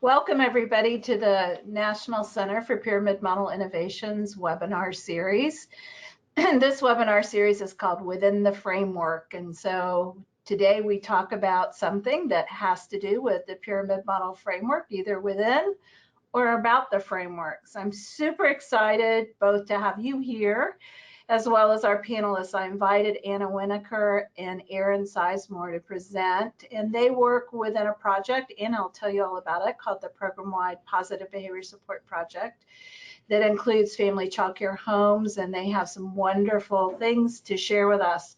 Welcome everybody to the National Center for Pyramid Model Innovations webinar series. This webinar series is called Within the Framework. And so today we talk about something that has to do with the pyramid model framework, either within or about the frameworks. I'm super excited both to have you here as well as our panelists. I invited Anna Winokur and Aaron Sizemore to present, and they work within a project, and I'll tell you all about it, called the Program-Wide Positive Behavior Support Project that includes family childcare homes, and they have some wonderful things to share with us.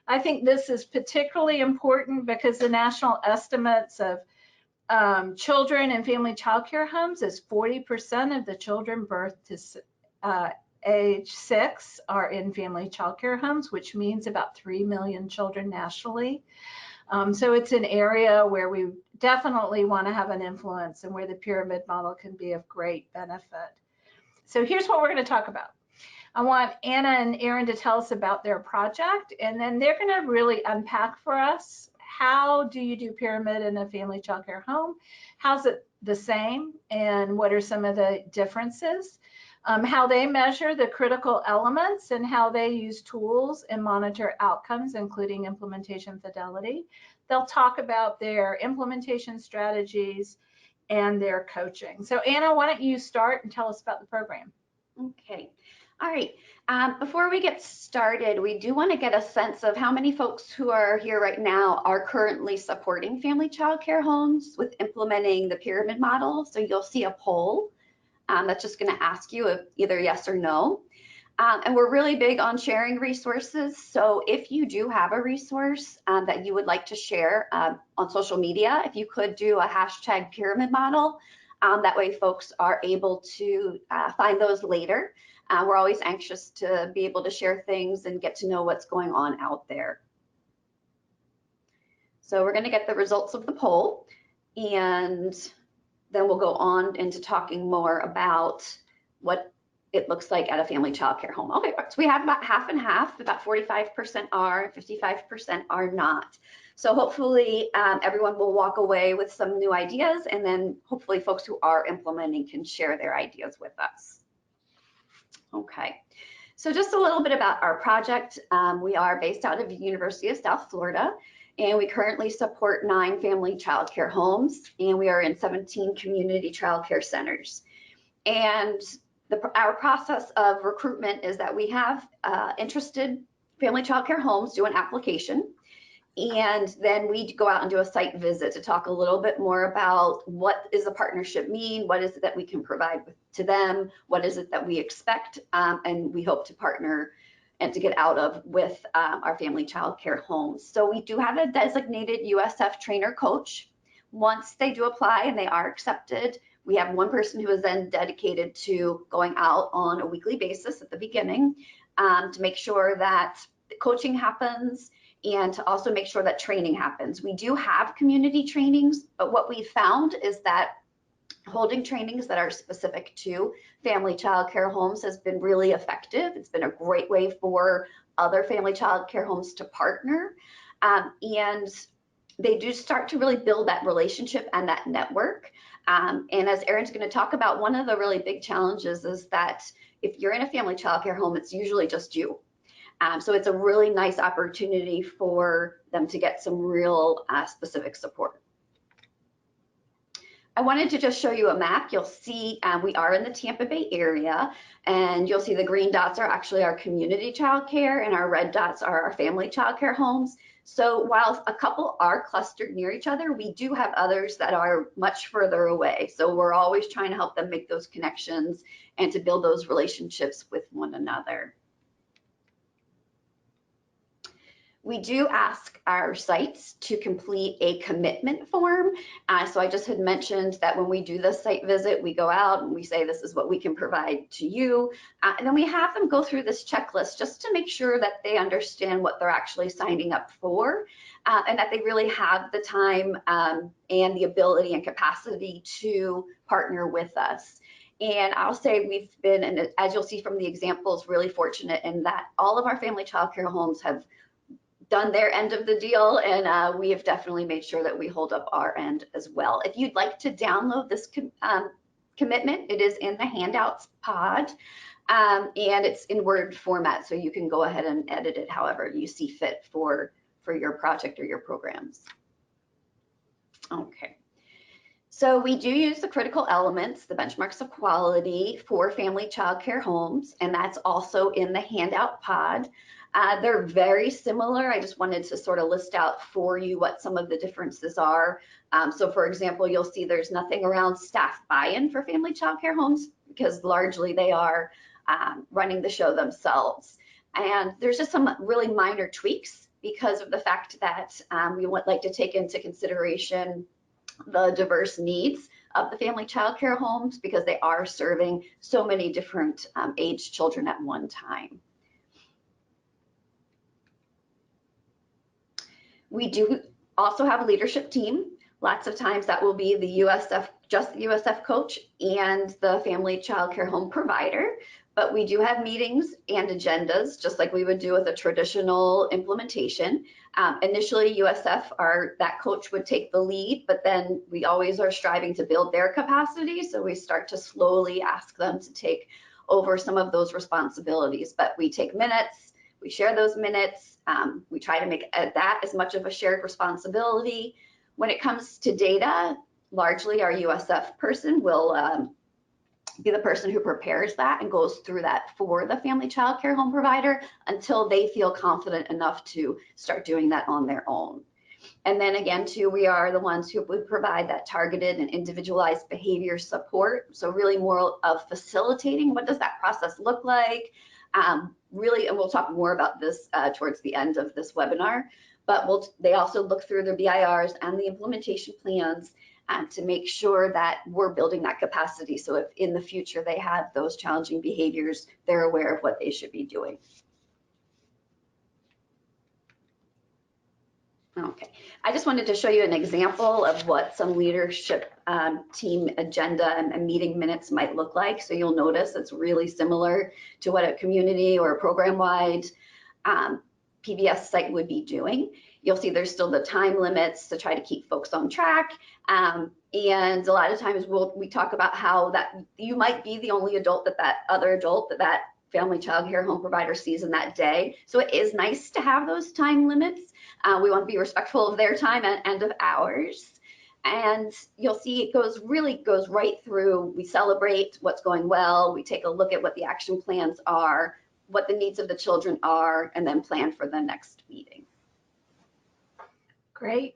I think this is particularly important because the national estimates of children in family childcare homes is 40% of the children birthed to age 6 are in family childcare homes, which means about 3 million children nationally. So it's an area where we definitely want to have an influence and where the pyramid model can be of great benefit. So here's what we're going to talk about. I want Anna and Aaron to tell us about their project, and then they're going to really unpack for us how do you do pyramid in a family childcare home? How's it the same, and what are some of the differences? How they measure the critical elements and how they use tools and monitor outcomes, including implementation fidelity. They'll talk about their implementation strategies and their coaching. So Anna, why don't you start and tell us about the program? Okay. All right. Before we get started, we do want to get a sense of how many folks who are here right now are currently supporting family childcare homes with implementing the pyramid model. So you'll see a poll that's just going to ask you either yes or no. And we're really big on sharing resources. So if you do have a resource that you would like to share on social media, if you could do a hashtag pyramid model, that way folks are able to find those later. We're always anxious to be able to share things and get to know what's going on out there. So we're going to get the results of the poll, and then we'll go on into talking more about what it looks like at a family childcare home. Okay, so we have about half and half, about 45% are, 55% are not. So hopefully everyone will walk away with some new ideas, and then hopefully folks who are implementing can share their ideas with us. Okay, so just a little bit about our project. We are based out of the University of South Florida, and we currently support 9 family childcare homes, and we are in 17 community childcare centers. And our process of recruitment is that we have interested family childcare homes do an application, and then we go out and do a site visit to talk a little bit more about what does the partnership mean, what is it that we can provide to them, what is it that we expect, and we hope to partner and to get out of with our family childcare homes. So we do have a designated USF trainer coach. Once they do apply and they are accepted, we have one person who is then dedicated to going out on a weekly basis at the beginning to make sure that the coaching happens and to also make sure that training happens. We do have community trainings, but what we found is that holding trainings that are specific to family childcare homes has been really effective. It's been a great way for other family childcare homes to partner, and they do start to really build that relationship and that network. And as Erin's going to talk about, one of the really big challenges is that if you're in a family childcare home, it's usually just you. So it's a really nice opportunity for them to get some real specific support. I wanted to just show you a map. You'll see we are in the Tampa Bay area, and you'll see the green dots are actually our community childcare, and our red dots are our family childcare homes. So while a couple are clustered near each other, we do have others that are much further away. So we're always trying to help them make those connections and to build those relationships with one another. We do ask our sites to complete a commitment form. So I just had mentioned that when we do the site visit, we go out and we say, this is what we can provide to you. And then we have them go through this checklist just to make sure that they understand what they're actually signing up for, and that they really have the time and the ability and capacity to partner with us. And I'll say we've been, and as you'll see from the examples, really fortunate in that all of our family childcare homes have done their end of the deal, and we have definitely made sure that we hold up our end as well. If you'd like to download this commitment, it is in the handouts pod, and it's in Word format, so you can go ahead and edit it however you see fit for your project or your programs. Okay. So we do use the critical elements, the benchmarks of quality for family child care homes, and that's also in the handout pod. They're very similar. I just wanted to sort of list out for you what some of the differences are. So for example, you'll see there's nothing around staff buy-in for family child care homes because largely they are running the show themselves. And there's just some really minor tweaks because of the fact that we would like to take into consideration the diverse needs of the family child care homes because they are serving so many different age children at one time. We do also have a leadership team. Lots of times that will be the USF, just the USF coach and the family child care home provider. But we do have meetings and agendas, just like we would do with a traditional implementation. Initially, USF, that coach would take the lead, but then we always are striving to build their capacity. So we start to slowly ask them to take over some of those responsibilities. But we take minutes, we share those minutes. We try to make that as much of a shared responsibility. When it comes to data, largely our USF person will be the person who prepares that and goes through that for the family child care home provider until they feel confident enough to start doing that on their own. And then again, too, we are the ones who would provide that targeted and individualized behavior support. So really more of facilitating what does that process look like? Really, and we'll talk more about this towards the end of this webinar, but they also look through their BIRs and the implementation plans to make sure that we're building that capacity. So if in the future they have those challenging behaviors, they're aware of what they should be doing. Okay, I just wanted to show you an example of what some leadership team agenda and meeting minutes might look like. So you'll notice it's really similar to what a community or a program-wide PBS site would be doing. You'll see there's still the time limits to try to keep folks on track. And a lot of times we talk about how that you might be the only adult that other adult that family child care home provider sees in that day. So it is nice to have those time limits. We want to be respectful of their time and of ours. And you'll see it really goes right through. We celebrate what's going well. We take a look at what the action plans are, what the needs of the children are, and then plan for the next meeting. Great.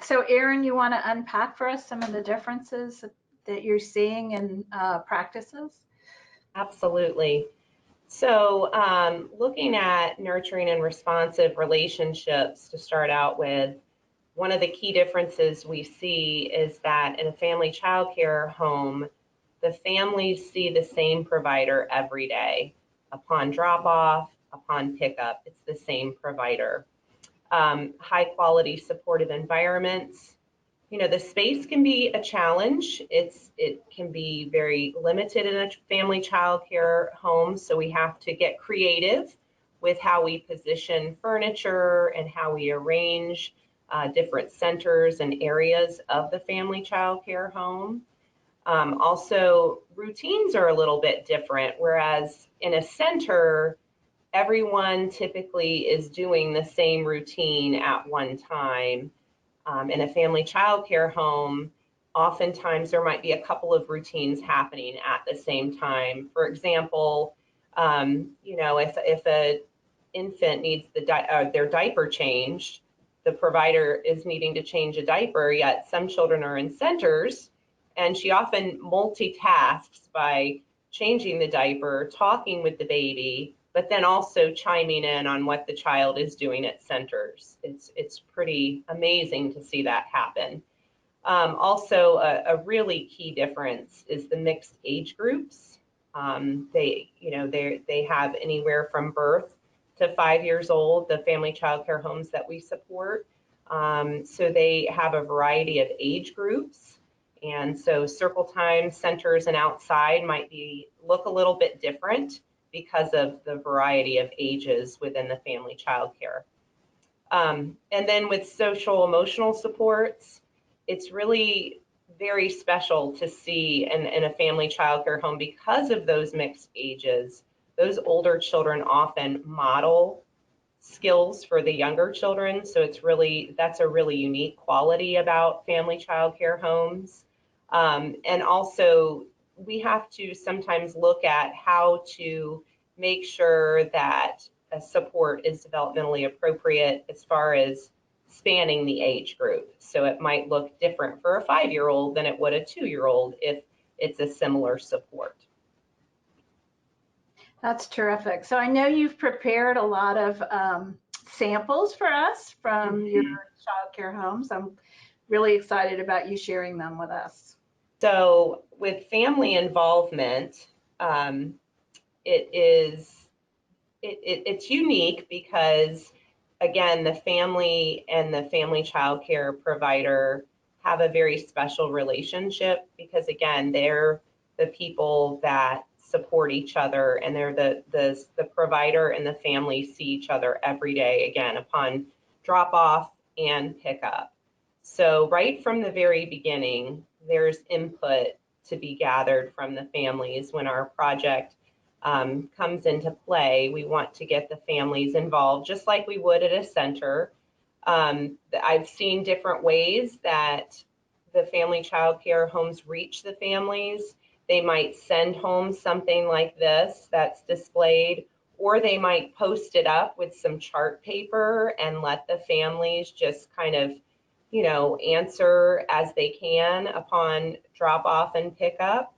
So Erin, you want to unpack for us some of the differences that you're seeing in practices? Absolutely. So looking at nurturing and responsive relationships to start out with, one of the key differences we see is that in a family child care home, the families see the same provider every day. Upon drop off, upon pickup, it's the same provider. High quality supportive environments. You know, the space can be a challenge. It can be very limited in a family child care home, so we have to get creative with how we position furniture and how we arrange different centers and areas of the family child care home. Also, routines are a little bit different, whereas in a center, everyone typically is doing the same routine at one time. In a family child care home, oftentimes there might be a couple of routines happening at the same time. For example, you know, if an infant needs their diaper changed, the provider is needing to change a diaper, yet some children are in centers, and she often multitasks by changing the diaper, talking with the baby, but then also chiming in on what the child is doing at centers. It's pretty amazing to see that happen. Also, a really key difference is the mixed age groups. They have anywhere from birth to 5 years old, the family child care homes that we support. So they have a variety of age groups. And so circle time centers and outside might look a little bit different because of the variety of ages within the family child care. And then with social emotional supports, it's really very special to see in a family childcare home because of those mixed ages. Those older children often model skills for the younger children. So that's a really unique quality about family childcare homes. And also, we have to sometimes look at how to make sure that a support is developmentally appropriate as far as spanning the age group. So it might look different for a 5-year-old than it would a 2-year-old if it's a similar support. That's terrific. So I know you've prepared a lot of samples for us from your childcare homes. I'm really excited about you sharing them with us. So with family involvement, it's unique because, again, the family and the family child care provider have a very special relationship because, again, they're the people that support each other, and they're the provider and the family see each other every day, again, upon drop off and pickup. So right from the very beginning, there's input to be gathered from the families when our project comes into play. We want to get the families involved just like we would at a center. I've seen different ways that the family child care homes reach the families. They might send home something like this that's displayed, or they might post it up with some chart paper and let the families just kind of, answer as they can upon drop off and pickup.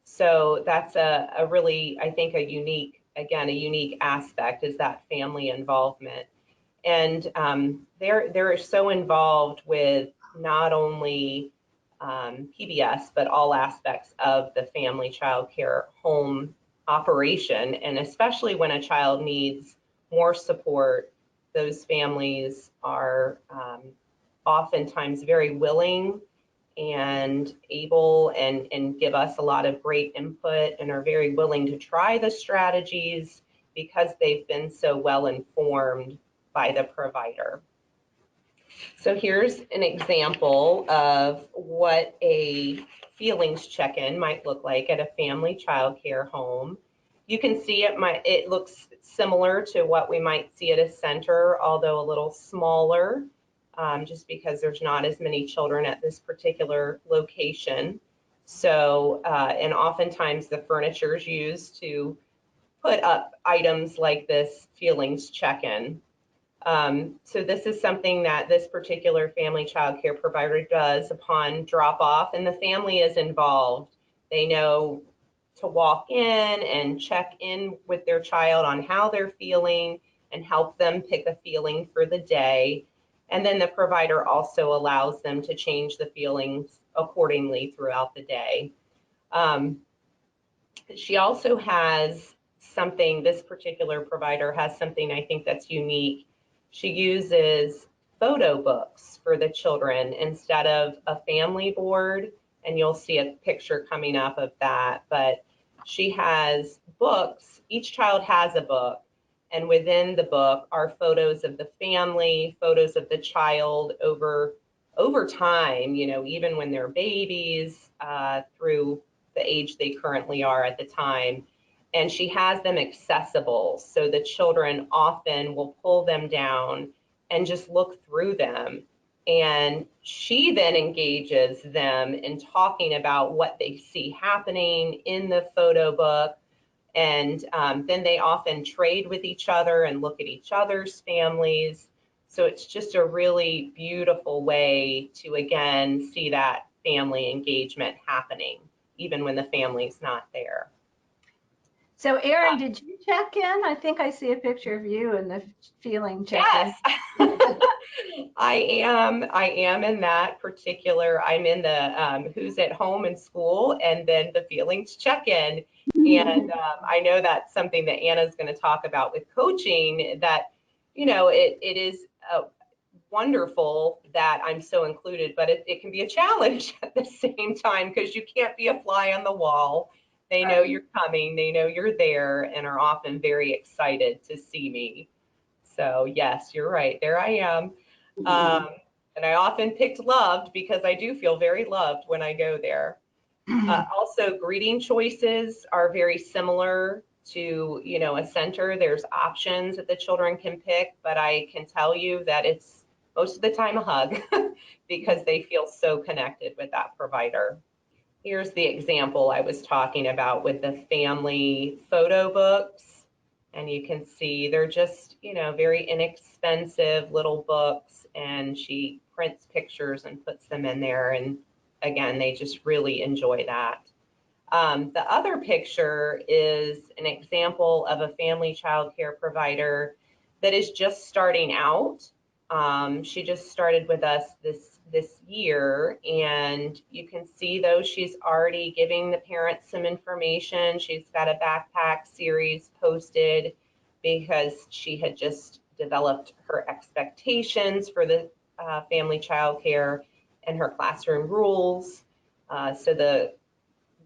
So that's a really, I think, a unique aspect is that family involvement. And they're so involved with not only PBS, but all aspects of the family child care home operation. And especially when a child needs more support, those families are oftentimes very willing and able and give us a lot of great input and are very willing to try the strategies because they've been so well informed by the provider. So here's an example of what a feelings check-in might look like at a family child care home. You can see it looks similar to what we might see at a center, although a little smaller. Just because there's not as many children at this particular location. So, and oftentimes the furniture is used to put up items like this feelings check-in. So this is something that this particular family child care provider does upon drop off, and the family is involved. They know to walk in and check in with their child on how they're feeling and help them pick a feeling for the day. And then the provider also allows them to change the feelings accordingly throughout the day. She also has something, this particular provider has something I think that's unique. She uses photo books for the children instead of a family board, and you'll see a picture coming up of that, but she has books. Each child has a book, and within the book are photos of the family, photos of the child over time, even when they're babies, through the age they currently are at the time. And she has them accessible, so the children often will pull them down and just look through them. And she then engages them in talking about what they see happening in the photo book. And then they often trade with each other and look at each other's families. So it's just a really beautiful way to, again, see that family engagement happening, even when the family's not there. So Erin, did you check in? I think I see a picture of you in the feeling check-in. Yes, I am in that particular, I'm in the who's at home and school, and then the feelings check-in. And I know that's something that Anna's going to talk about with coaching, that, it is wonderful that I'm so included, but it can be a challenge at the same time because you can't be a fly on the wall. They know you're coming, they know you're there, and are often very excited to see me. So yes, you're right. There I am. And I often picked loved because I do feel very loved when I go there. Also, greeting choices are very similar to, a center. There's options that the children can pick, but I can tell you that it's most of the time a hug because they feel so connected with that provider. Here's the example I was talking about with the family photo books. And you can see they're just, very inexpensive little books, and she prints pictures and puts them in there. And again, they just really enjoy that. The other picture is an example of a family child care provider that is just starting out. She just started with us this year, and you can see though she's already giving the parents some information. She's got a backpack series posted because she had just developed her expectations for the family child care and her classroom rules. So the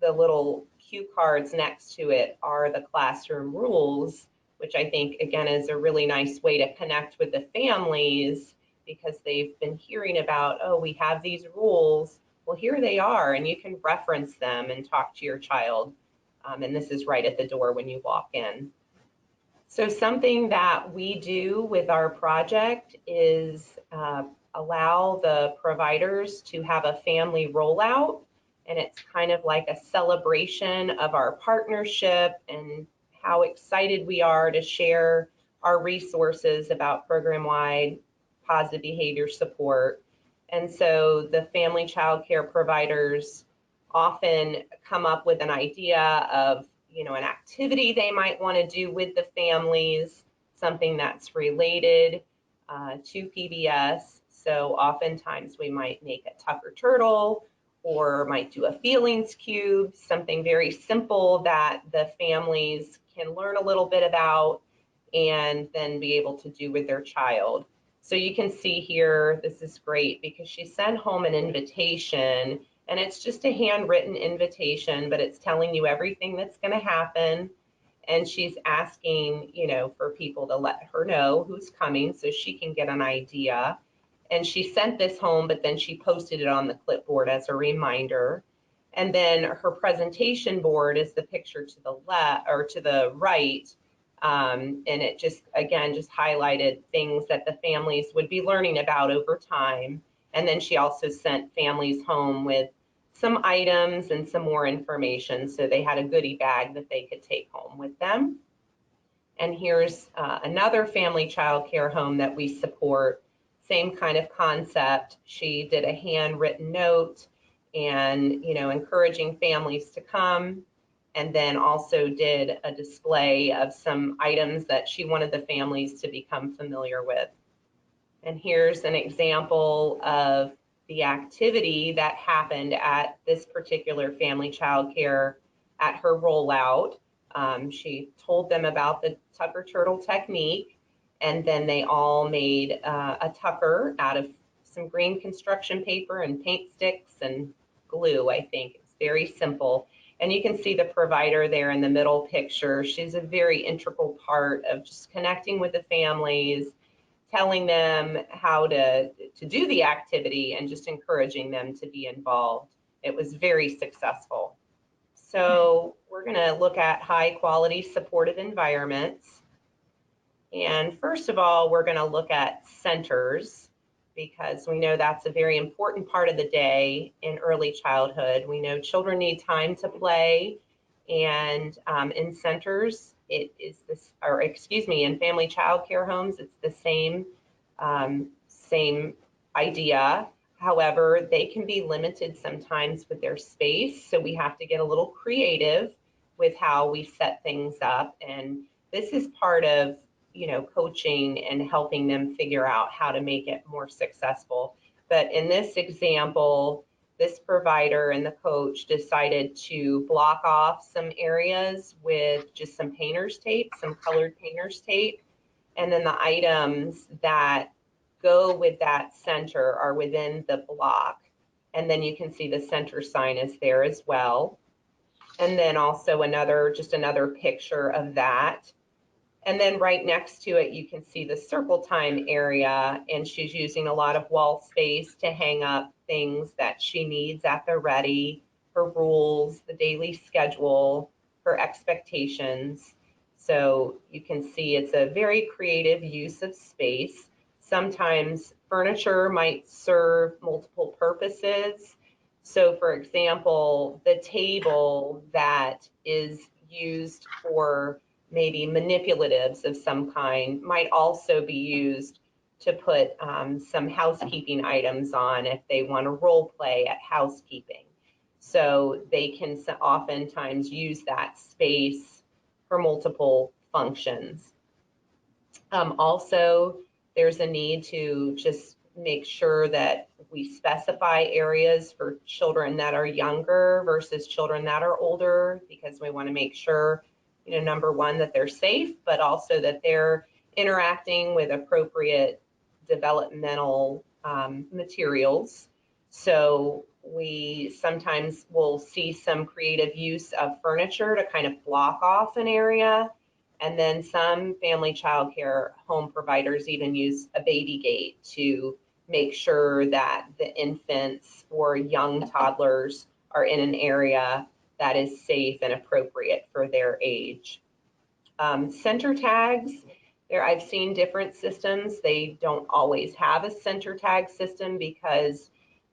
little cue cards next to it are the classroom rules, which I think, again, is a really nice way to connect with the families because they've been hearing about, oh, we have these rules. Well, here they are, and you can reference them and talk to your child. And this is right at the door when you walk in. So something that we do with our project is allow the providers to have a family rollout. And it's kind of like a celebration of our partnership and how excited we are to share our resources about program-wide positive behavior support. And so the family child care providers often come up with an idea of, an activity they might want to do with the families, something that's related to PBS. So oftentimes we might make a Tucker turtle, or might do a feelings cube, something very simple that the families can learn a little bit about and then be able to do with their child. So you can see here, this is great because she sent home an invitation, and it's just a handwritten invitation, but it's telling you everything that's going to happen. And she's asking, for people to let her know who's coming so she can get an idea. And she sent this home, but then she posted it on the clipboard as a reminder. And then her presentation board is the picture to the left or to the right. And it just highlighted things that the families would be learning about over time. And then she also sent families home with some items and some more information. So they had a goodie bag that they could take home with them. And here's another family child care home that we support. Same kind of concept. She did a handwritten note and, encouraging families to come, and then also did a display of some items that she wanted the families to become familiar with. And here's an example of the activity that happened at this particular family child care at her rollout. She told them about the Tucker turtle technique, and then they all made a tucker out of some green construction paper and paint sticks and glue, I think. It's very simple. And you can see the provider there in the middle picture. She's a very integral part of just connecting with the families, telling them how to do the activity, and just encouraging them to be involved. It was very successful. So we're going to look at high quality supportive environments. And first of all, we're going to look at centers, because we know that's a very important part of the day in early childhood. We know children need time to play, and in centers, it is this, or excuse me, in family child care homes, it's the same idea. However, they can be limited sometimes with their space, so we have to get a little creative with how we set things up. And this is part of, coaching and helping them figure out how to make it more successful. But in this example, this provider and the coach decided to block off some areas with just some painter's tape, some colored painter's tape. And then the items that go with that center are within the block. And then you can see the center sign is there as well. And then also another picture of that. And then right next to it, you can see the circle time area, and she's using a lot of wall space to hang up things that she needs at the ready, her rules, the daily schedule, her expectations. So you can see it's a very creative use of space. Sometimes furniture might serve multiple purposes. So for example, the table that is used for maybe manipulatives of some kind might also be used to put some housekeeping items on if they want to role play at housekeeping. So they can oftentimes use that space for multiple functions. Also, there's a need to just make sure that we specify areas for children that are younger versus children that are older, because we want to make sure, number one, that they're safe, but also that they're interacting with appropriate developmental materials. So we sometimes will see some creative use of furniture to kind of block off an area. And then some family childcare home providers even use a baby gate to make sure that the infants or young toddlers are in an area that is safe and appropriate for their age. Center tags, I've seen different systems. They don't always have a center tag system because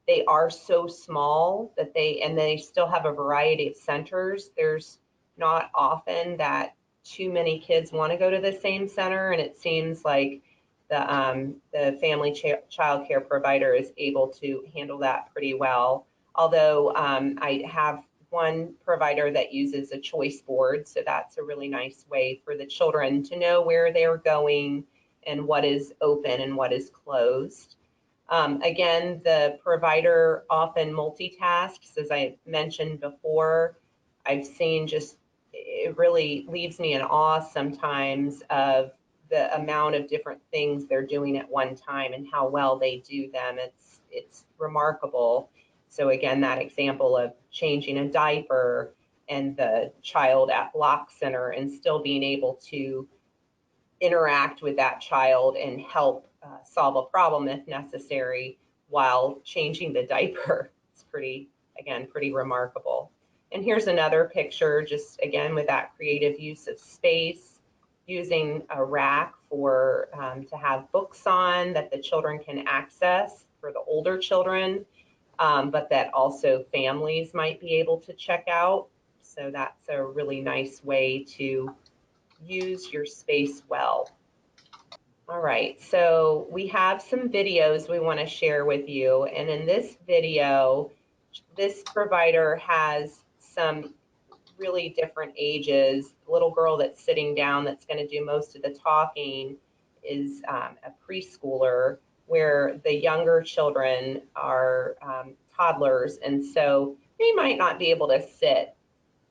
they are so small that they still have a variety of centers. There's not often that too many kids want to go to the same center, and it seems like the family child care provider is able to handle that pretty well. Although I have one provider that uses a choice board, so that's a really nice way for the children to know where they're going and what is open and what is closed. Again, the provider often multitasks, as I mentioned before. I've seen it really leaves me in awe sometimes of the amount of different things they're doing at one time and how well they do them. It's remarkable. So again, that example of changing a diaper and the child at block center and still being able to interact with that child and help solve a problem if necessary while changing the diaper. It's pretty remarkable. And here's another picture, just again with that creative use of space, using a rack for to have books on that the children can access for the older children, but that also families might be able to check out. So that's a really nice way to use your space well. All right, so we have some videos we want to share with you. And in this video, this provider has some really different ages. The little girl that's sitting down that's going to do most of the talking is a preschooler, where the younger children are toddlers. And so they might not be able to sit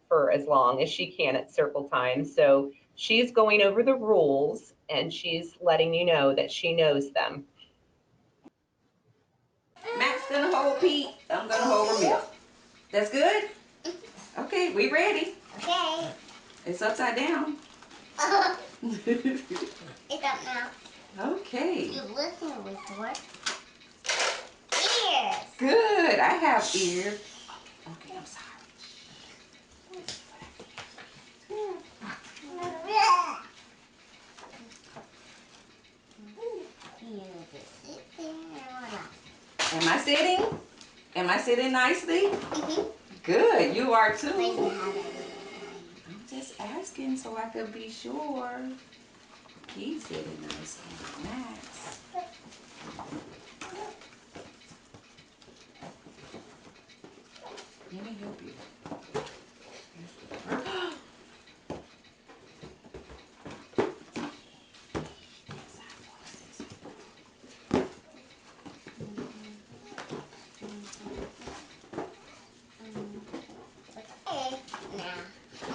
for as long as she can at circle time. So she's going over the rules and she's letting you know that she knows them. Matt's gonna hold Pete, I'm gonna hold Ramil. That's good? Okay, we ready. Okay. It's upside down. It's up now. Okay. You listen with what? Ears. Good, I have ears. Okay, I'm sorry. Am I sitting? Am I sitting nicely? Mm-hmm. Good, you are too. I'm I'm just asking so I could be sure. He's sitting nicely. Max. Let me help you. Okay. Now,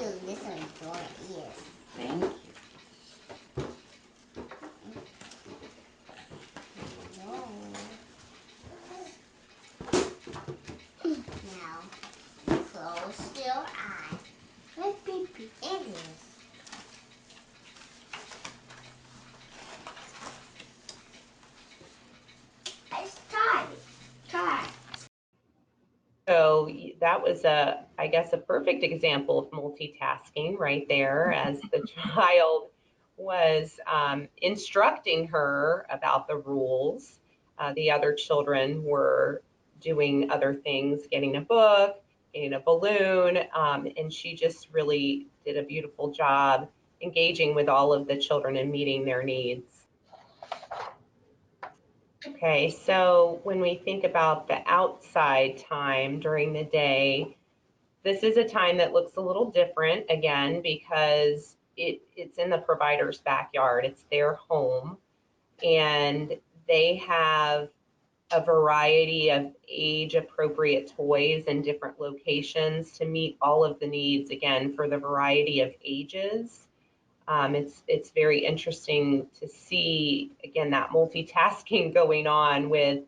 you listen with your ears. Thank you. Now, close your eyes. Let me be in this. So that was I guess, a perfect example of multitasking right there, as the child was instructing her about the rules. The other children were doing other things, getting a book, getting a balloon, and she just really did a beautiful job engaging with all of the children and meeting their needs. Okay, so when we think about the outside time during the day, this is a time that looks a little different, again, because it's in the provider's backyard. It's their home, and they have a variety of age-appropriate toys in different locations to meet all of the needs, again, for the variety of ages. It's very interesting to see, again, that multitasking going on with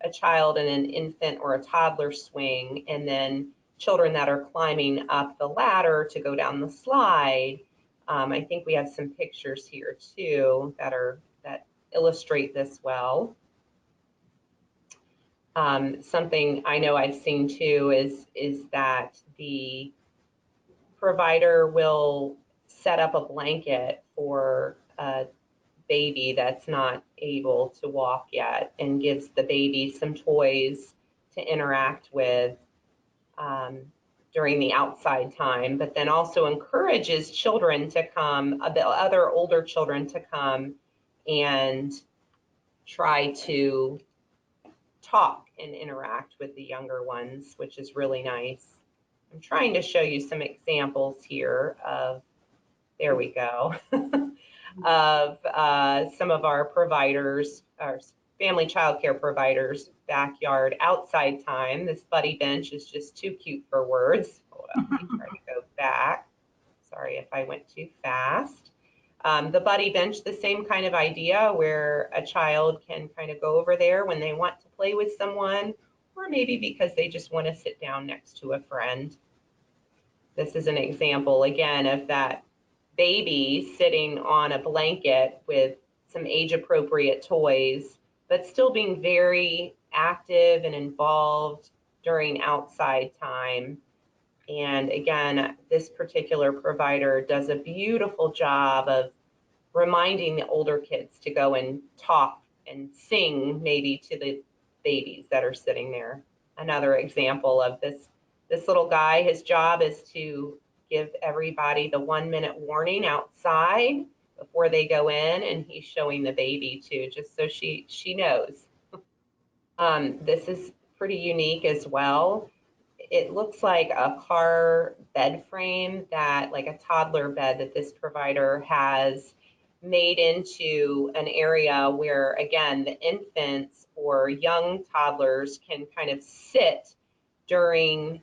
a child in an infant or a toddler swing, and then children that are climbing up the ladder to go down the slide. I think we have some pictures here too that illustrate this well. Something I know I've seen too is that the provider will set up a blanket for a baby that's not able to walk yet, and gives the baby some toys to interact with during the outside time, but then also encourages children to come, the other older children to come and try to talk and interact with the younger ones, which is really nice. I'm trying to show you some examples here of, there we go, of some of our providers, our family child care providers' backyard outside time. This buddy bench is just too cute for words. Hold up, let me try to go back. Sorry if I went too fast. The buddy bench, the same kind of idea, where a child can kind of go over there when they want to play with someone, or maybe because they just want to sit down next to a friend. This is an example, again, of that baby sitting on a blanket with some age-appropriate toys, but still being very active and involved during outside time. And again, this particular provider does a beautiful job of reminding the older kids to go and talk and sing maybe to the babies that are sitting there. Another example of this little guy, his job is to give everybody the 1-minute warning outside before they go in, and he's showing the baby too, just so she knows. This is pretty unique as well. It looks like a car bed frame, that like a toddler bed that this provider has made into an area where, again, the infants or young toddlers can kind of sit during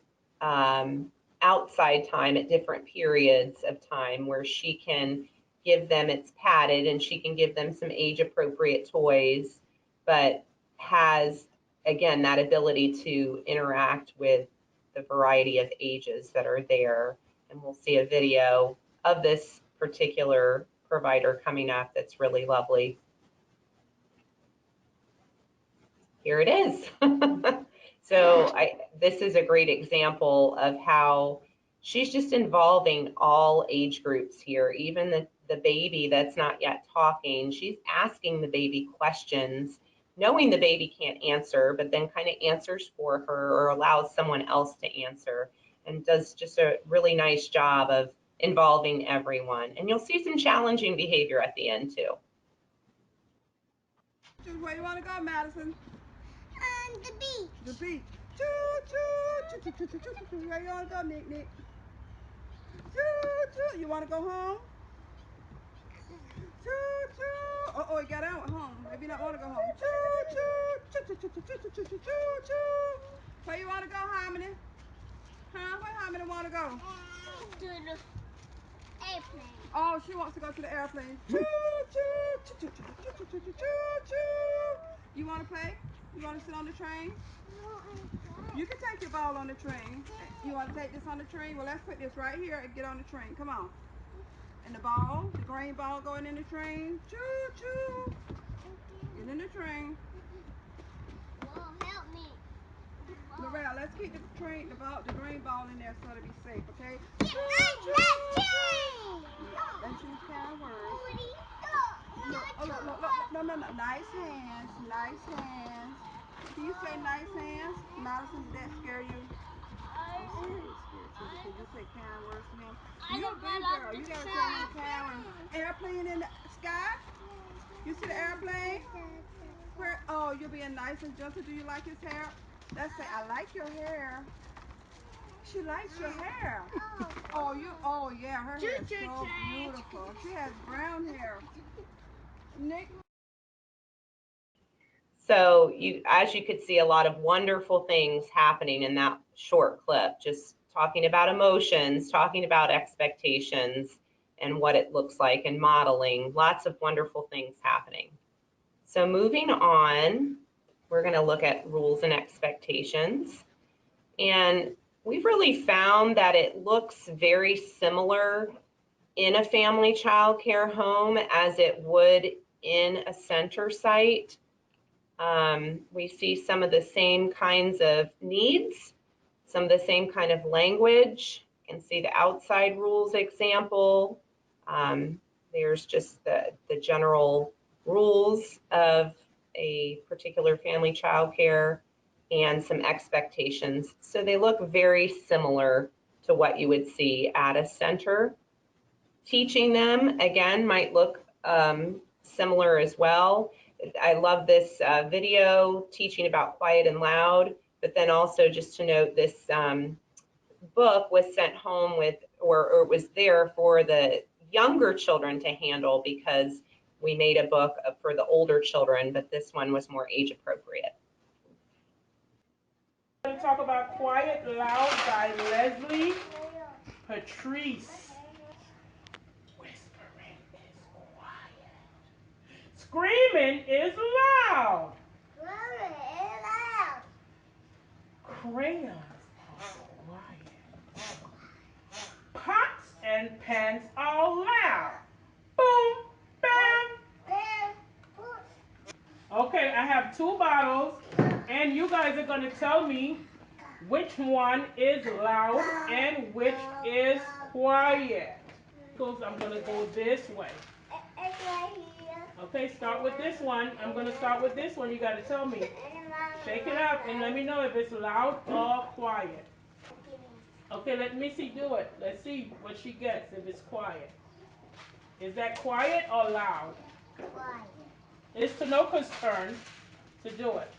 outside time at different periods of time, where she can give them, it's padded, and she can give them some age appropriate toys, but has, again, that ability to interact with the variety of ages that are there. And we'll see a video of this particular provider coming up that's really lovely. Here it is. So this is a great example of how she's just involving all age groups here, even the baby that's not yet talking. She's asking the baby questions, knowing the baby can't answer, but then kind of answers for her or allows someone else to answer, and does just a really nice job of involving everyone. And you'll see some challenging behavior at the end too. Where you want to go, Madison? The beach. The beach. Choo, choo, choo, choo, choo, choo, choo, choo. Where you want to go, Nick, Nick? Choo, choo. You want to go home? Choo, choo. Oh, you got out home. Maybe not want to go home. Choo, choo, choo, choo, choo, choo, choo, choo, choo, choo, choo. Where you want to go, Harmony? Huh? Where Harmony want to go? To the airplane. Oh, she wants to go to the airplane. Choo, choo, choo, choo, choo, choo, choo, choo, choo, choo, choo. You want to play? You want to sit on the train? You can take your ball on the train. You want to take this on the train? Well, let's put this right here and get on the train. Come on. And the ball, the green ball going in the train. Choo, choo. Get in the train. Whoa, help me. Lorel, let's let's keep the green ball in there so it'll be safe, okay? That's Let's use kind words. No. Nice hands. Nice hands. Can you say nice hands? Madison, did that scare you? I'm scared. It's scared too because you say kind words to him. You're a big girl. You gotta say him kind words. Airplane in the sky? You see the airplane? Where? Oh, you're being nice and gentle. Do you like his hair? Let's say, I like your hair. She likes your hair. Oh, yeah, her hair is so beautiful. She has brown hair. Nick. So as you could see, a lot of wonderful things happening in that short clip, just talking about emotions, talking about expectations and what it looks like and modeling, lots of wonderful things happening. So moving on, we're going to look at rules and expectations. And we've really found that it looks very similar in a family child care home as it would in a center site. We see some of the same kinds of needs, some of the same kind of language. You can see the outside rules example. There's just the general rules of a particular family child care and some expectations. So they look very similar to what you would see at a center. Teaching them, again, might look similar as well. I love this video teaching about quiet and loud, but then also just to note this book was sent home with, or it was there for the younger children to handle because we made a book for the older children, but this one was more age appropriate. I'm going to talk about Quiet Loud by Leslie Patrice. Whispering is quiet. Screaming is loud. Crayons are quiet. Pots and pans are loud. Boom, bam. Okay, I have 2 bottles, and you guys are going to tell me which one is loud and which is quiet. I'm going to go this way. Okay, start with this one. I'm going to start with this one. You got to tell me. Shake it up and let me know if it's loud or quiet. Okay, let me see do it. Let's see what she gets if it's quiet. Is that quiet or loud? Quiet. It's Tanoka's turn to do it.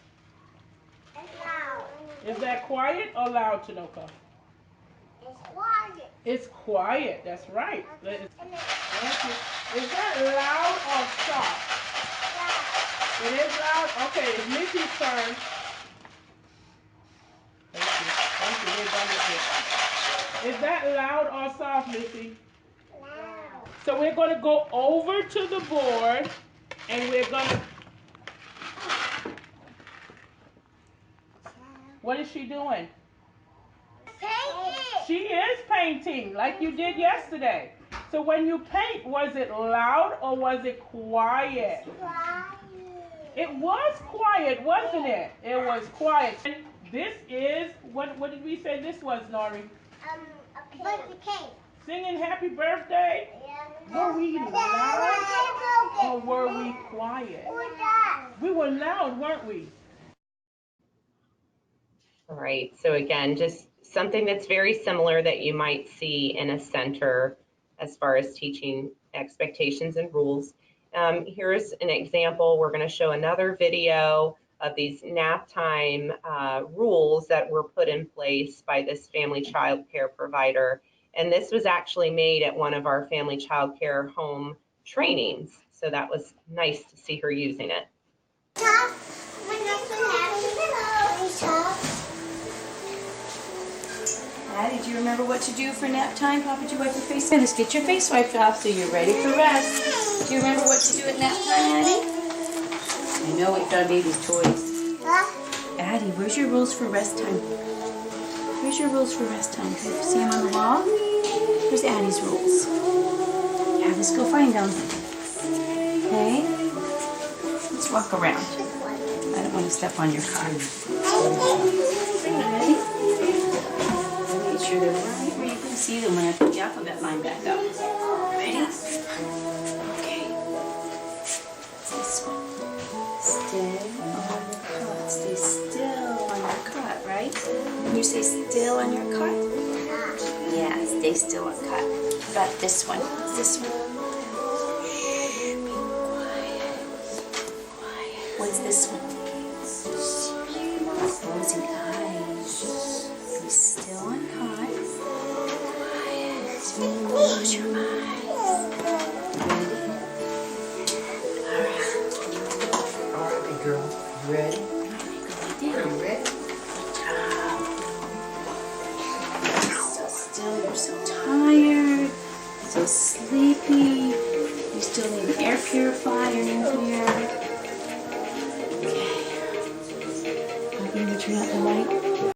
It's loud. Is that quiet or loud, Tanoka? It's quiet. It's quiet, that's right. Thank you. Is that loud or soft? Loud. It is loud? Okay, it's Missy's turn. Thank you, we're done with it. Is that loud or soft, Missy? Loud. So we're going to go over to the board and we're going to... What is she doing? Painting. She is painting like you did yesterday. So when you paint, was it loud or was it quiet? Quiet. It was quiet, wasn't it? It was quiet. And this is, what did we say this was, Nori? A cake. Singing happy birthday? Yeah. Were we loud or were we quiet? We were loud, weren't we? All right, so again, just something that's very similar that you might see in a center as far as teaching expectations and rules. Here's an example. We're going to show another video of these Naptime rules that were put in place by this family child care provider. And this was actually made at one of our family child care home trainings. So that was nice to see her using it. Addie, do you remember what to do for nap time? Papa, did you wipe your face? Let's get your face wiped off so you're ready for rest. Do you remember what to do at nap time, Addie? I know we've got baby's toys. Addie, where's your rules for rest time? Where's your rules for rest time? Can you see them on the wall? Where's Addie's rules? Yeah, let's go find them. Okay? Let's walk around. I don't want to step on your car. Ready? you stay still on your cot? Yeah, stay still on cot. What about this one? This one. Shh, be quiet. Quiet. What's this one? Closing eyes. Be still on cot. Quiet. Close your eyes. Ready? All right, big girl. You ready? You You ready? Good job. So still, you're so tired, so sleepy. You still need an air purifier in here. Okay. I'm going to turn out the light.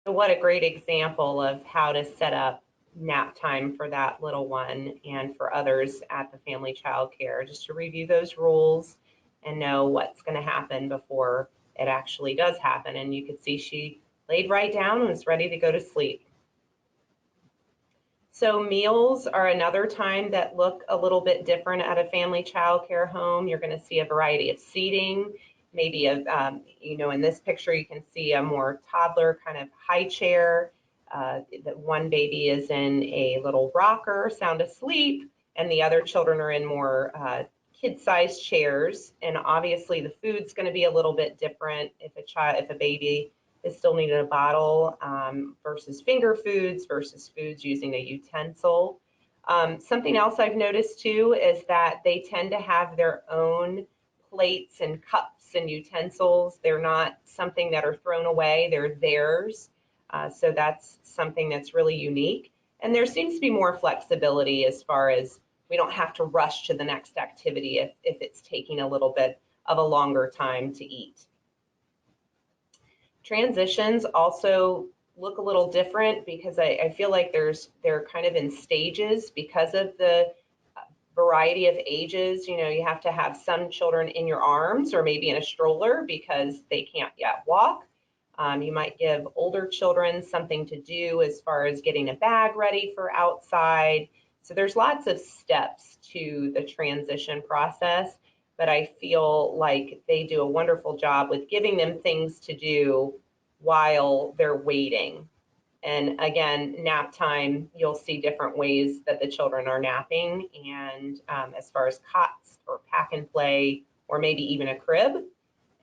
What a great example of how to set up nap time for that little one and for others at the family child care, just to review those rules and know what's going to happen before it actually does happen. And you could see she laid right down and was ready to go to sleep. So meals are another time that look a little bit different at a family child care home. You're going to see a variety of seating, maybe in this picture you can see a more toddler kind of high chair. That one baby is in a little rocker, sound asleep, and the other children are in more kid-sized chairs. And obviously the food's going to be a little bit different if a baby is still needing a bottle versus finger foods versus foods using a utensil. Something else I've noticed too is that they tend to have their own plates and cups and utensils. They're not something that are thrown away, they're theirs. So that's something that's really unique. And there seems to be more flexibility as far as we don't have to rush to the next activity if it's taking a little bit of a longer time to eat. Transitions also look a little different because I feel like they're kind of in stages because of the variety of ages. You know, you have to have some children in your arms or maybe in a stroller because they can't yet walk. You might give older children something to do as far as getting a bag ready for outside. So there's lots of steps to the transition process, but I feel like they do a wonderful job with giving them things to do while they're waiting. And again, nap time, you'll see different ways that the children are napping, and as far as cots or pack and play, or maybe even a crib.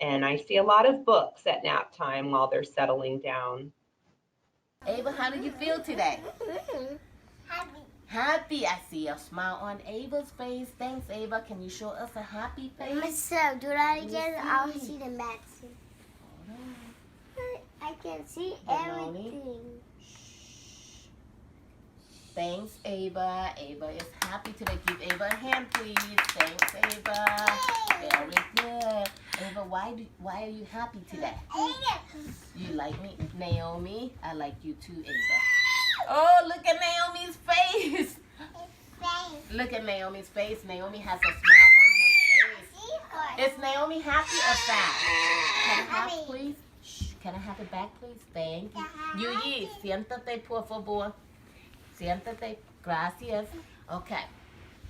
And I see a lot of books at nap time while they're settling down. Ava, how do you feel today? Happy. Happy. I see a smile on Ava's face. Thanks, Ava. Can you show us a happy face? So do that again. I'll see the maps. I can see everything. Thanks, Ava. Ava is happy today. Give Ava a hand, please. Thanks, Ava. Very good. Ava, why are you happy today? You like me? Naomi, I like you too, Ava. Oh, look at Naomi's face. Look at Naomi's face. Naomi has a smile on her face. Is Naomi happy or sad? Can I have, please? Shh. Can I have it back, please? Thank you. Yuyi, siéntate, por favor. Siéntate. Gracias. Okay.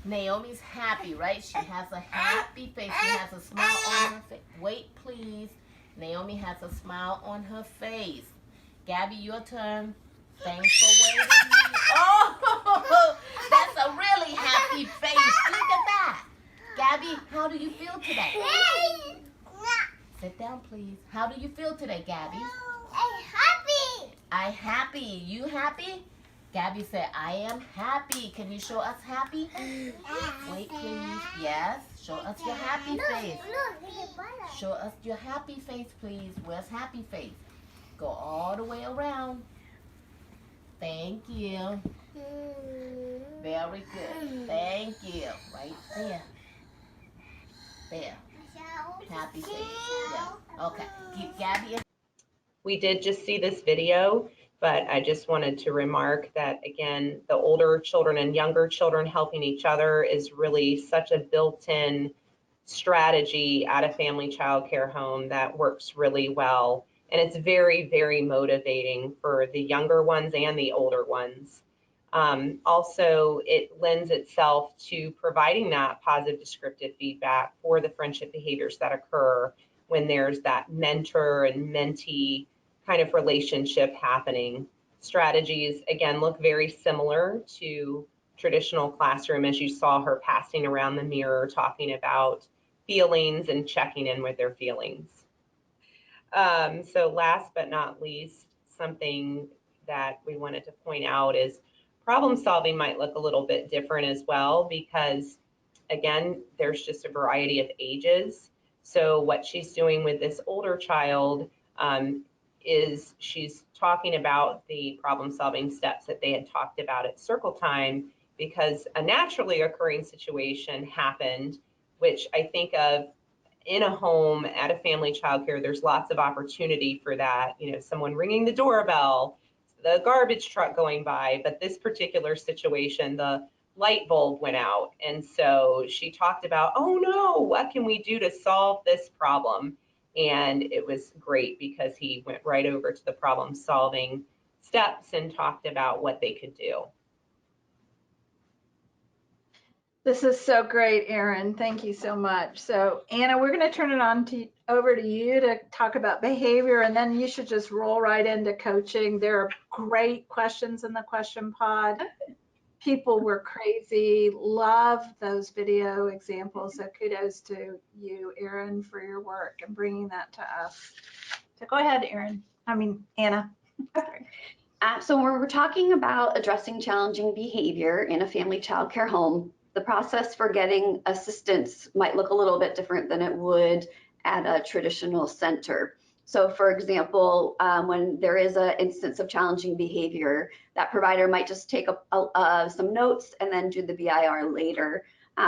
Naomi's happy, right? She has a happy face. She has a smile on her face. Wait, please. Naomi has a smile on her face. Gabby, your turn. Thanks for waiting. Oh, that's a really happy face. Look at that. Gabby, how do you feel today? Sit down, please. How do you feel today, Gabby? I'm happy. I happy. You happy? Gabby said, I am happy. Can you show us happy? Wait, please. Yes. Show us your happy face. Show us your happy face, please. Where's happy face? Go all the way around. Thank you. Very good. Thank you. Right there. There. Happy face. Yeah. Okay. Keep Gabby. We did just see this video, but I just wanted to remark that, again, the older children and younger children helping each other is really such a built-in strategy at a family child care home that works really well. And it's very, very motivating for the younger ones and the older ones. Also, it lends itself to providing that positive descriptive feedback for the friendship behaviors that occur when there's that mentor and mentee kind of relationship happening. Strategies, again, look very similar to traditional classroom, as you saw her passing around the mirror, talking about feelings and checking in with their feelings. So last but not least, something that we wanted to point out is problem solving might look a little bit different as well, because again, there's just a variety of ages. So what she's doing with this older child is she's talking about the problem solving steps that they had talked about at circle time, because a naturally occurring situation happened, which I think of in a home at a family childcare, there's lots of opportunity for that. You know, someone ringing the doorbell, the garbage truck going by, but this particular situation, the light bulb went out. And so she talked about, oh no, what can we do to solve this problem? And it was great because he went right over to the problem solving steps and talked about what they could do. This is so great, Erin. Thank you so much. So Anna, we're going to turn it over to you to talk about behavior, and then you should just roll right into coaching. There are great questions in the question pod. People were crazy. Love those video examples. So kudos to you, Erin, for your work and bringing that to us. So go ahead, Anna. So when we're talking about addressing challenging behavior in a family child care home, the process for getting assistance might look a little bit different than it would at a traditional center. So for example, when there is an instance of challenging behavior, that provider might just take some notes and then do the BIR later.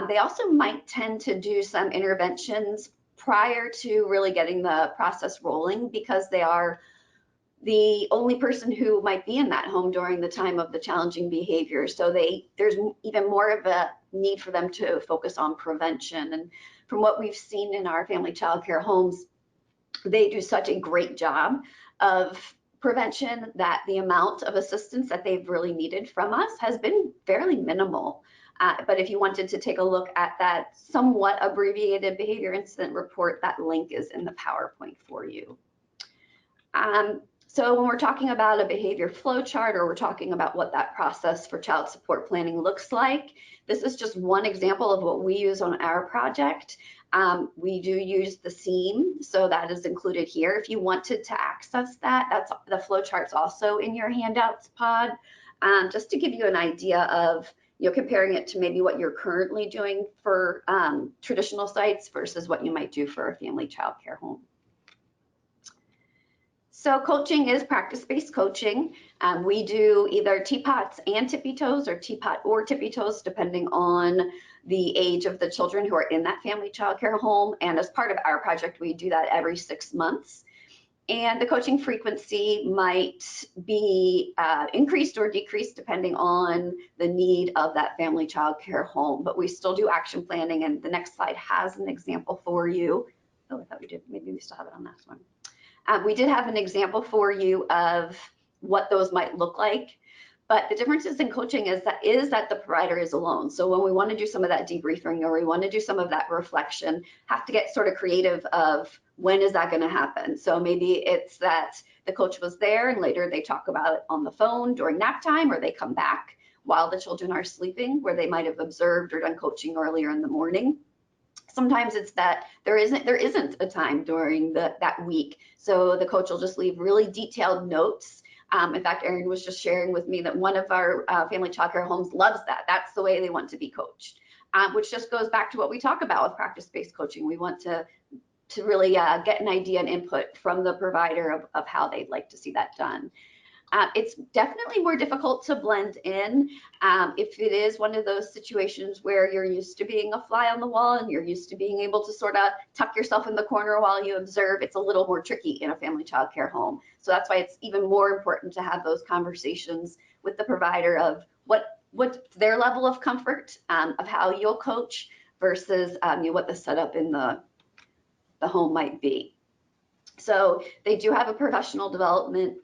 They also might tend to do some interventions prior to really getting the process rolling, because they are the only person who might be in that home during the time of the challenging behavior. So there's even more of a need for them to focus on prevention. And from what we've seen in our family child care homes, they do such a great job of prevention that the amount of assistance that they've really needed from us has been fairly minimal. But if you wanted to take a look at that somewhat abbreviated behavior incident report, that link is in the PowerPoint for you. So when we're talking about a behavior flow chart, or we're talking about what that process for child support planning looks like, this is just one example of what we use on our project. We do use the SEAM, so that is included here. If you wanted to access that, that's the flow chart's also in your handouts pod, just to give you an idea of, comparing it to maybe what you're currently doing for traditional sites versus what you might do for a family child care home. So coaching is practice-based coaching. We do either teapots and tippy toes, or teapot or tippy toes, depending on the age of the children who are in that family child care home. And as part of our project, we do that every 6 months. And the coaching frequency might be increased or decreased depending on the need of that family child care home. But we still do action planning, and the next slide has an example for you. Oh, I thought we did. Maybe we still have it on that one. We did have an example for you of what those might look like, but the differences in coaching is that the provider is alone. So when we want to do some of that debriefing, or we want to do some of that reflection, have to get sort of creative of when is that going to happen. So maybe it's that the coach was there and later they talk about it on the phone during nap time, or they come back while the children are sleeping, where they might have observed or done coaching earlier in the morning. Sometimes it's that there isn't a time during that week. So the coach will just leave really detailed notes. In fact, Erin was just sharing with me that one of our family childcare homes loves that. That's the way they want to be coached, which just goes back to what we talk about with practice-based coaching. We want to really get an idea and input from the provider of how they'd like to see that done. It's definitely more difficult to blend in if it is one of those situations where you're used to being a fly on the wall and you're used to being able to sort of tuck yourself in the corner while you observe. It's a little more tricky in a family child care home. So that's why it's even more important to have those conversations with the provider of what's their level of comfort of how you'll coach versus what the setup in the home might be. So they do have a professional development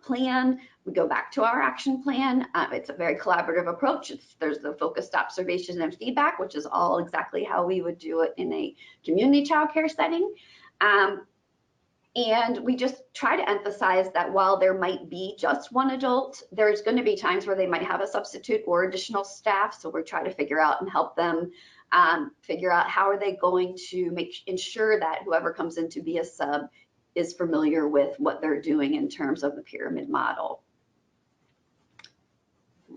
plan. We go back to our action plan. It's a very collaborative approach. There's the focused observation and feedback, which is all exactly how we would do it in a community childcare setting. And we just try to emphasize that while there might be just one adult, there's going to be times where they might have a substitute or additional staff. So we're trying to figure out and help them figure out how are they going to ensure that whoever comes in to be a sub is familiar with what they're doing in terms of the pyramid model.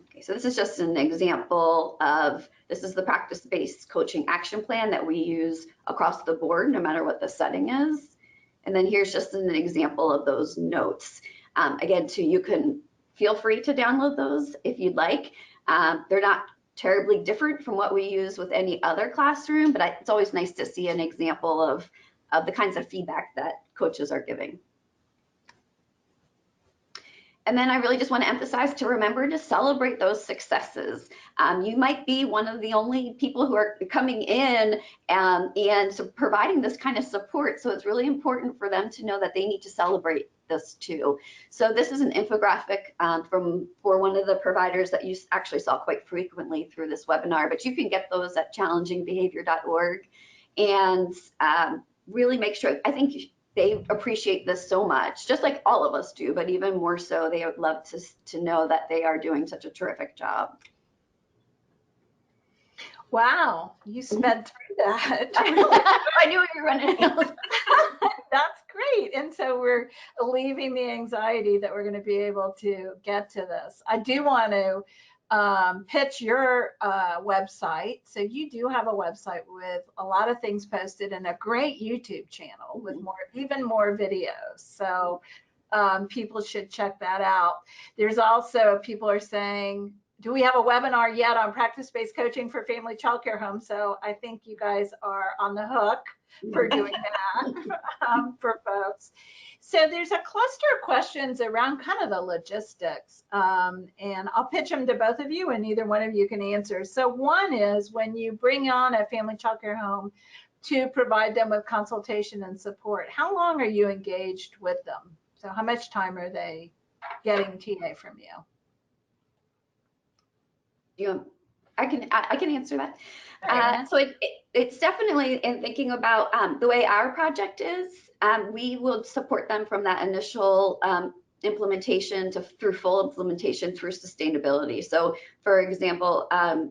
Okay, so this is just an example of, this is the practice-based coaching action plan that we use across the board, no matter what the setting is. And then here's just an example of those notes. Again, too, you can feel free to download those if you'd like. They're not terribly different from what we use with any other classroom, but it's always nice to see an example of the kinds of feedback that coaches are giving. And then I really just want to emphasize to remember to celebrate those successes. You might be one of the only people who are coming in and so providing this kind of support. So it's really important for them to know that they need to celebrate this too. So this is an infographic for one of the providers that you actually saw quite frequently through this webinar, but you can get those at challengingbehavior.org and really make sure, I think they appreciate this so much, just like all of us do, but even more so, they would love to know that they are doing such a terrific job. Wow, you sped through that. I knew you were running out. That's great. And so we're alleviating the anxiety that we're going to be able to get to this. I do want to pitch your website. So you do have a website with a lot of things posted and a great YouTube channel with even more videos. So people should check that out. There's also, people are saying, do we have a webinar yet on practice-based coaching for family childcare homes? So I think you guys are on the hook for doing that for folks. So there's a cluster of questions around kind of the logistics, and I'll pitch them to both of you and either one of you can answer. So one is, when you bring on a family childcare home to provide them with consultation and support, how long are you engaged with them? So how much time are they getting TA from you? I can answer that. So it's definitely, in thinking about the way our project is, we will support them from that initial implementation through full implementation through sustainability. So for example,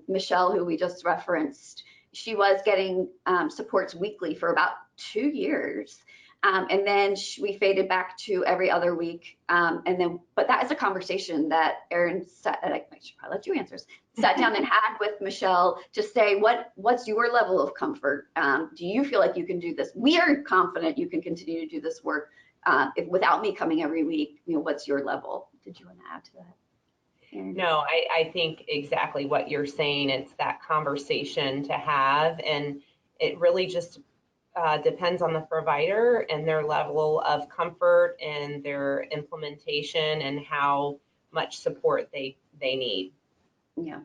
Michelle, who we just referenced, she was getting supports weekly for about 2 years. And then we faded back to every other week. But that is a conversation that Erin I should probably let you answer, sat down and had with Michelle to say, what's your level of comfort? Do you feel like you can do this? We are confident you can continue to do this work without me coming every week. What's your level? Did you want to add to that? Erin? No, I think exactly what you're saying. It's that conversation to have, and it really just depends on the provider and their level of comfort and their implementation and how much support they need. Yeah,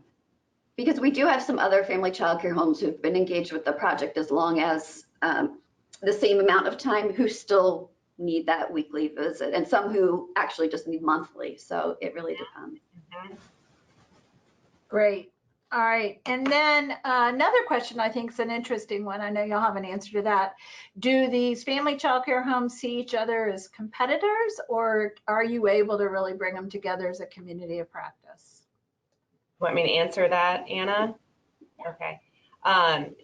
because we do have some other family childcare homes who've been engaged with the project as long as the same amount of time, who still need that weekly visit, and some who actually just need monthly. So it really depends. Mm-hmm. Great. All right. And then another question I think is an interesting one. I know you'll have an answer to that. Do these family childcare homes see each other as competitors, or are you able to really bring them together as a community of practice? Want me to answer that, Anna? Okay.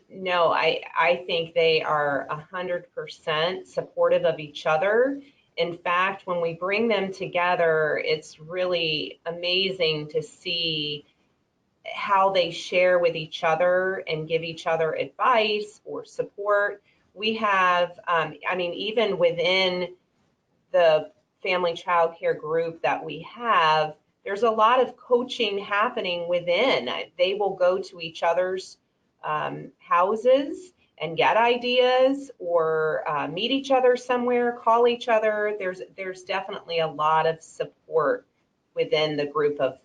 No, I think they are 100% supportive of each other. In fact, when we bring them together, it's really amazing to see how they share with each other and give each other advice or support. We have, I mean, even within the family child care group that we have, there's a lot of coaching happening within. They will go to each other's houses and get ideas, or meet each other somewhere, call each other. There's definitely a lot of support within the group of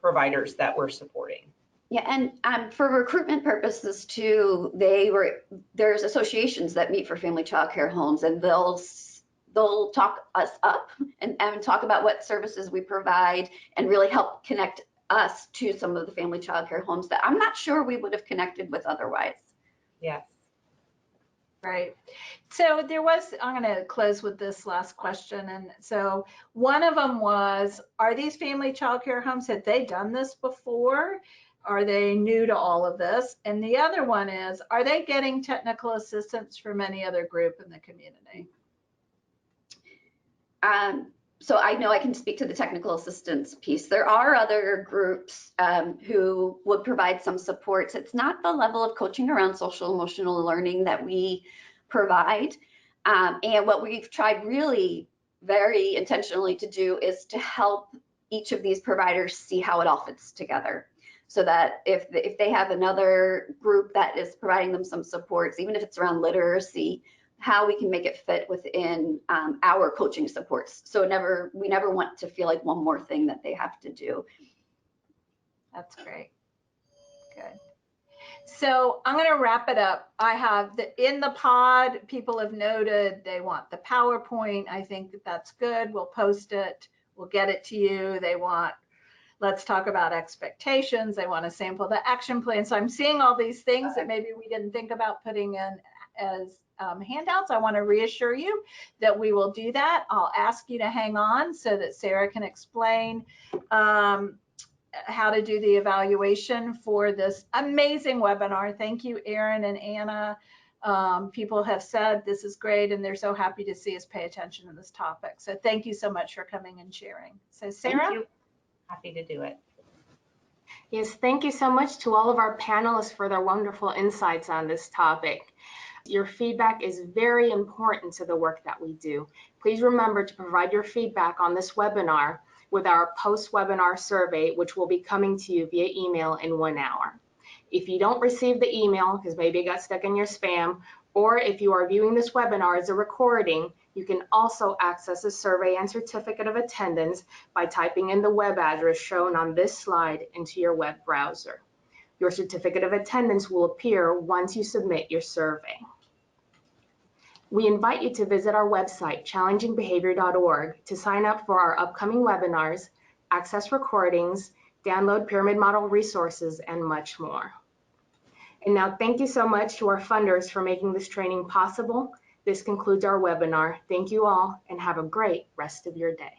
providers that we're supporting. Yeah, and for recruitment purposes too, there's associations that meet for family child care homes, and they'll talk us up and talk about what services we provide and really help connect us to some of the family child care homes that I'm not sure we would have connected with otherwise. Yes. Right. So there was, I'm going to close with this last question. And so one of them was, are these family childcare homes, had they done this before? Are they new to all of this? And the other one is, are they getting technical assistance from any other group in the community? So I know I can speak to the technical assistance piece. There are other groups who would provide some supports. It's not the level of coaching around social emotional learning that we provide. And what we've tried really very intentionally to do is to help each of these providers see how it all fits together. So that if they have another group that is providing them some supports, even if it's around literacy, how we can make it fit within our coaching supports. So we never want to feel like one more thing that they have to do. That's great. Good. So I'm going to wrap it up. I have in the pod, people have noted they want the PowerPoint. I think that that's good. We'll post it. We'll get it to you. They want, let's talk about expectations. They want to sample the action plan. So I'm seeing all these things that maybe we didn't think about putting in as handouts. I want to reassure you that we will do that. I'll ask you to hang on so that Sarah can explain how to do the evaluation for this amazing webinar. Thank you, Erin and Anna. People have said this is great and they're so happy to see us pay attention to this topic. So thank you so much for coming and sharing. So Sarah? Thank you. Happy to do it. Yes, thank you so much to all of our panelists for their wonderful insights on this topic. Your feedback is very important to the work that we do. Please remember to provide your feedback on this webinar with our post-webinar survey, which will be coming to you via email in 1 hour. If you don't receive the email, because maybe it got stuck in your spam, or if you are viewing this webinar as a recording, you can also access a survey and certificate of attendance by typing in the web address shown on this slide into your web browser. Your certificate of attendance will appear once you submit your survey. We invite you to visit our website, challengingbehavior.org, to sign up for our upcoming webinars, access recordings, download pyramid model resources, and much more. And now, thank you so much to our funders for making this training possible. This concludes our webinar. Thank you all, and have a great rest of your day.